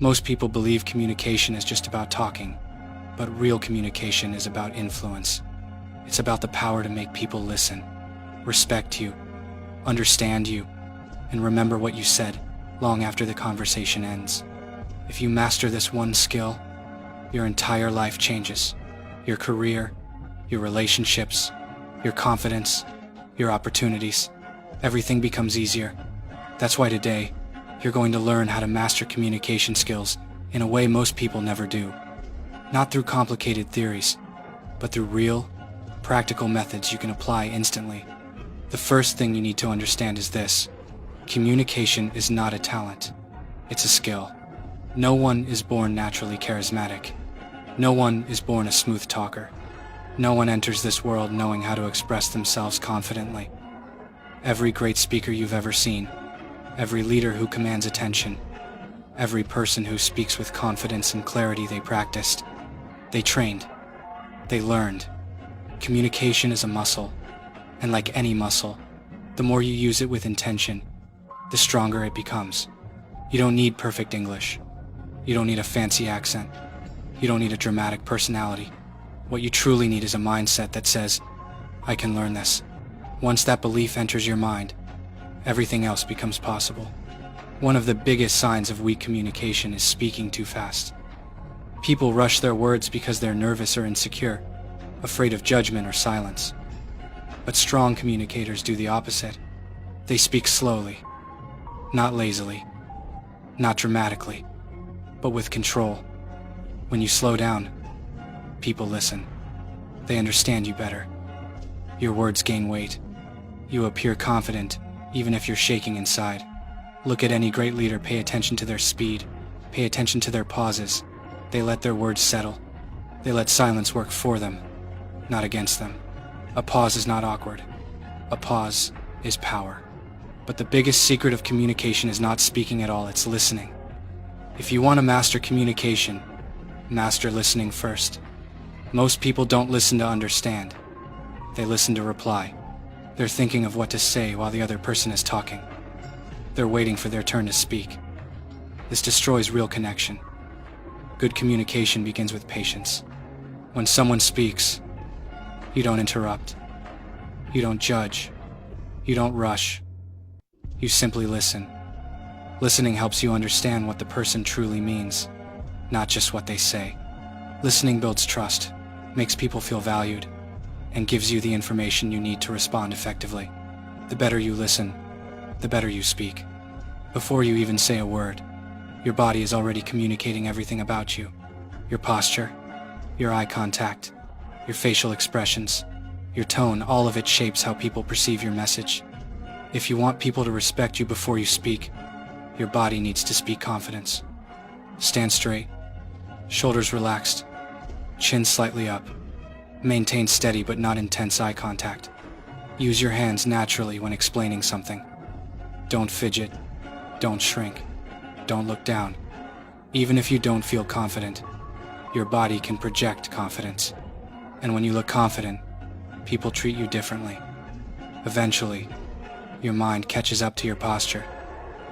Most people believe communication is just about talking, but real communication is about influence. It's about the power to make people listen, respect you, understand you, and remember what you said long after the conversation ends. If you master this one skill, your entire life changes. Your career, your relationships, your confidence, your opportunities. Everything becomes easier. That's why today, you're going to learn how to master communication skills in a way most people never do. Not through complicated theories, but through real, practical methods you can apply instantly. The first thing you need to understand is this: communication is not a talent, it's a skill. No one is born naturally charismatic. No one is born a smooth talker. No one enters this world knowing how to express themselves confidently. Every great speaker you've ever seen, every leader who commands attention, every person who speaks with confidence and clarity, they practiced, they trained, they learned. Communication is a muscle, and like any muscle, the more you use it with intention, the stronger it becomes. You don't need perfect English. You don't need a fancy accent. You don't need a dramatic personality. What you truly need is a mindset that says, I can learn this. Once that belief enters your mind, everything else becomes possible. One of the biggest signs of weak communication is speaking too fast. People rush their words because they're nervous or insecure, afraid of judgment or silence. But strong communicators do the opposite. They speak slowly, not lazily, not dramatically, but with control. When you slow down, people listen. They understand you better. Your words gain weight. You appear confident, even if you're shaking inside. Look at any great leader, pay attention to their speed, pay attention to their pauses. They let their words settle. They let silence work for them, not against them. A pause is not awkward. A pause is power. But the biggest secret of communication is not speaking at all, it's listening. If you want to master communication, master listening first. Most people don't listen to understand. They listen to reply. They're thinking of what to say while the other person is talking. They're waiting for their turn to speak. This destroys real connection. Good communication begins with patience. When someone speaks, you don't interrupt. You don't judge. You don't rush. You simply listen. Listening helps you understand what the person truly means, not just what they say. Listening builds trust, makes people feel valued, and gives you the information you need to respond effectively. The better you listen, the better you speak. Before you even say a word, your body is already communicating everything about you. Your posture, your eye contact, your facial expressions, your tone, all of it shapes how people perceive your message. If you want people to respect you before you speak, your body needs to speak confidence. Stand straight, shoulders relaxed, chin slightly up. Maintain steady but not intense eye contact. Use your hands naturally when explaining something. Don't fidget, don't shrink, don't look down. Even if you don't feel confident, your body can project confidence. And when you look confident, people treat you differently. Eventually, your mind catches up to your posture.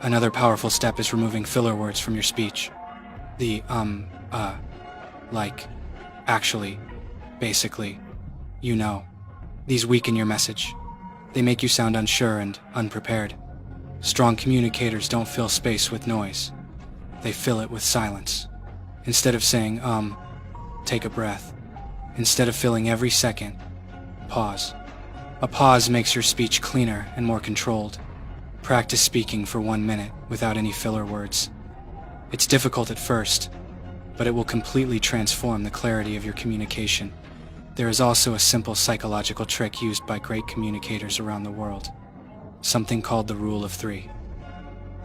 Another powerful step is removing filler words from your speech. The like, actually, basically, you know. These weaken your message. They make you sound unsure and unprepared. Strong communicators don't fill space with noise. They fill it with silence. Instead of saying, take a breath. Instead of filling every second, pause. A pause makes your speech cleaner and more controlled. Practice speaking for 1 minute without any filler words. It's difficult at first, but it will completely transform the clarity of your communication. There is also a simple psychological trick used by great communicators around the world, something called the rule of 3.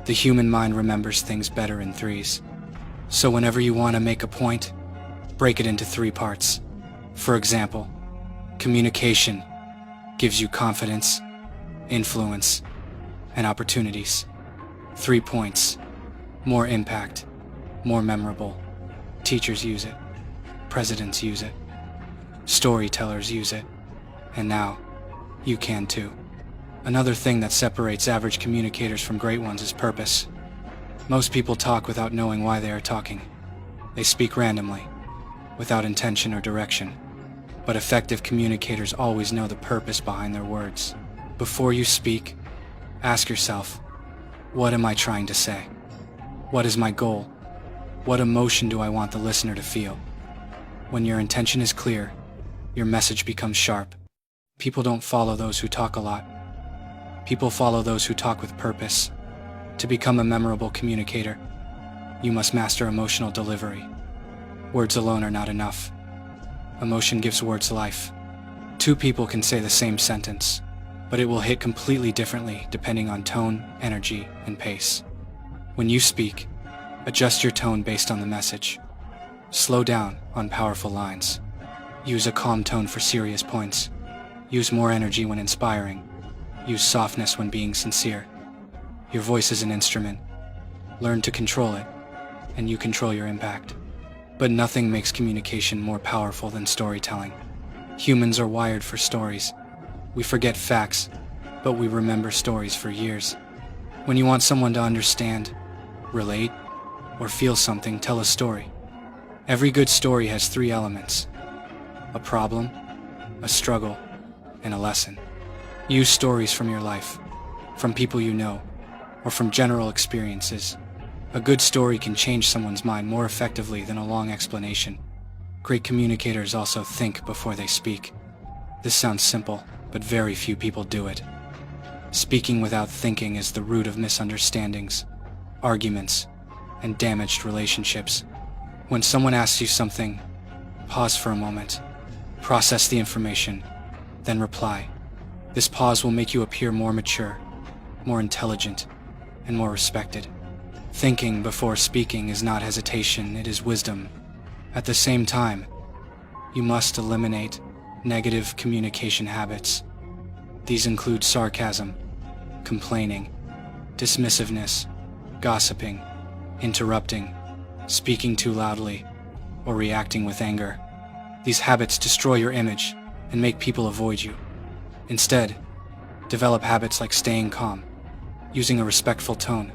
The human mind remembers things better in threes. So whenever you want to make a point, break it into 3 parts. For example, communication gives you confidence, influence, and opportunities. 3 points. More impact, more memorable. Teachers use it. Presidents use it. Storytellers use it. And now, you can too. Another thing that separates average communicators from great ones is purpose. Most people talk without knowing why they are talking. They speak randomly, without intention or direction. But effective communicators always know the purpose behind their words. Before you speak, ask yourself, what am I trying to say? What is my goal? What emotion do I want the listener to feel? When your intention is clear, your message becomes sharp. People don't follow those who talk a lot. People follow those who talk with purpose. To become a memorable communicator, you must master emotional delivery. Words alone are not enough. Emotion gives words life. Two people can say the same sentence, but it will hit completely differently depending on tone, energy, and pace. When you speak, adjust your tone based on the message. Slow down on powerful lines. Use a calm tone for serious points. Use more energy when inspiring. Use softness when being sincere. Your voice is an instrument. Learn to control it, and you control your impact. But nothing makes communication more powerful than storytelling. Humans are wired for stories. We forget facts, but we remember stories for years. When you want someone to understand, relate, or feel something, tell a story. Every good story has three elements: a problem, a struggle, and a lesson. Use stories from your life, from people you know, or from general experiences. A good story can change someone's mind more effectively than a long explanation. Great communicators also think before they speak. This sounds simple, but very few people do it. Speaking without thinking is the root of misunderstandings, arguments, and damaged relationships. When someone asks you something, pause for a moment, process the information, then reply. This pause will make you appear more mature, more intelligent, and more respected. Thinking before speaking is not hesitation, it is wisdom. At the same time, you must eliminate negative communication habits. These include sarcasm, complaining, dismissiveness, gossiping, interrupting, speaking too loudly, or reacting with anger. These habits destroy your image and make people avoid you. Instead, develop habits like staying calm, using a respectful tone,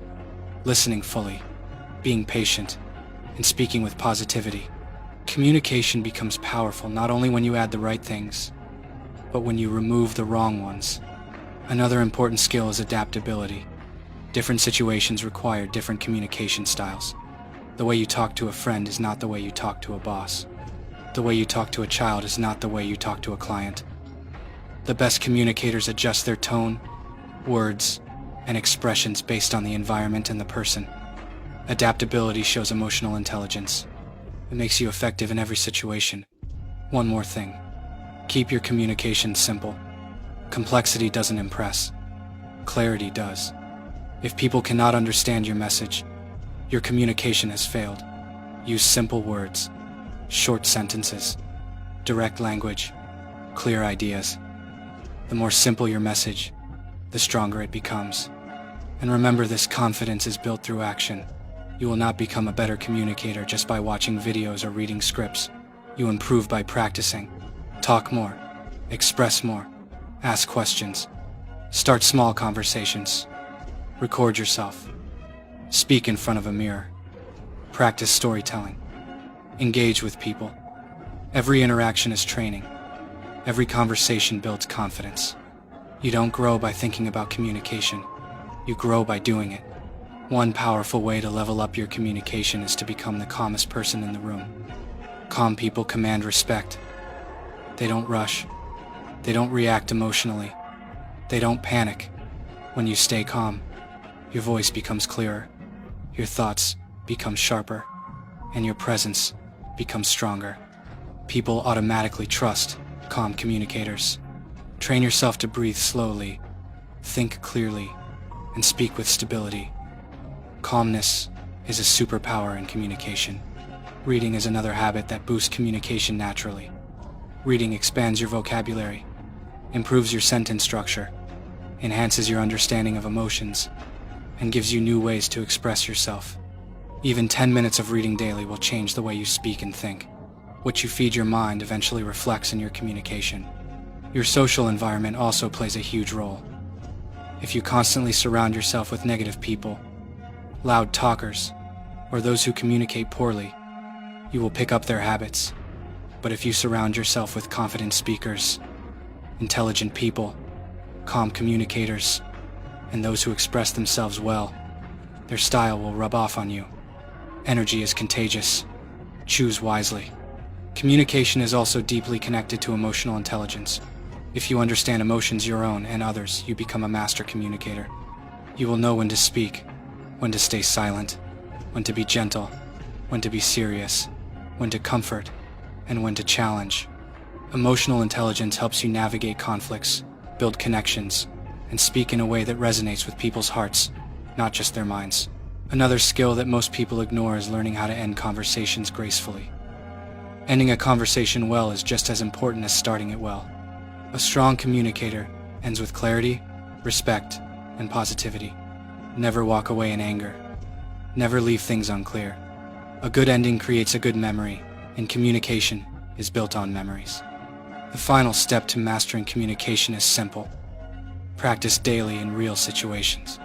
listening fully, being patient, and speaking with positivity. Communication becomes powerful not only when you add the right things, but when you remove the wrong ones. Another important skill is adaptability. Different situations require different communication styles. The way you talk to a friend is not the way you talk to a boss. The way you talk to a child is not the way you talk to a client. The best communicators adjust their tone, words, and expressions based on the environment and the person. Adaptability shows emotional intelligence. It makes you effective in every situation. One more thing. Keep your communication simple. Complexity doesn't impress. Clarity does. If people cannot understand your message, your communication has failed. Use simple words, short sentences, direct language, clear ideas. The more simple your message, the stronger it becomes. And remember, this confidence is built through action. You will not become a better communicator just by watching videos or reading scripts. You improve by practicing. Talk more, express more, ask questions, start small conversations, record yourself, speak in front of a mirror, practice storytelling, engage with people. Every interaction is training. Every conversation builds confidence. You don't grow by thinking about communication. You grow by doing it. One powerful way to level up your communication is to become the calmest person in the room. Calm people command respect. They don't rush. They don't react emotionally. They don't panic. When you stay calm, your voice becomes clearer, your thoughts become sharper, and your presence becomes stronger. People automatically trust calm communicators. Train yourself to breathe slowly, think clearly, and speak with stability. Calmness is a superpower in communication. Reading is another habit that boosts communication naturally. Reading expands your vocabulary, improves your sentence structure, enhances your understanding of emotions, and gives you new ways to express yourself. Even 10 minutes of reading daily will change the way you speak and think. What you feed your mind eventually reflects in your communication. Your social environment also plays a huge role. If you constantly surround yourself with negative people, loud talkers, or those who communicate poorly. You will pick up their habits. But if you surround yourself with confident speakers, intelligent people, calm communicators, and those who express themselves well, their style will rub off on you. Energy is contagious. Choose wisely. Communication is also deeply connected to emotional intelligence. If you understand emotions, your own and others, you become a master communicator. You will know when to speak, when to stay silent, when to be gentle, when to be serious, when to comfort, and when to challenge. Emotional intelligence helps you navigate conflicts, build connections, and speak in a way that resonates with people's hearts, not just their minds. Another skill that most people ignore is learning how to end conversations gracefully. Ending a conversation well is just as important as starting it well. A strong communicator ends with clarity, respect, and positivity. Never walk away in anger. Never leave things unclear. A good ending creates a good memory, and communication is built on memories. The final step to mastering communication is simple. Practice daily in real situations.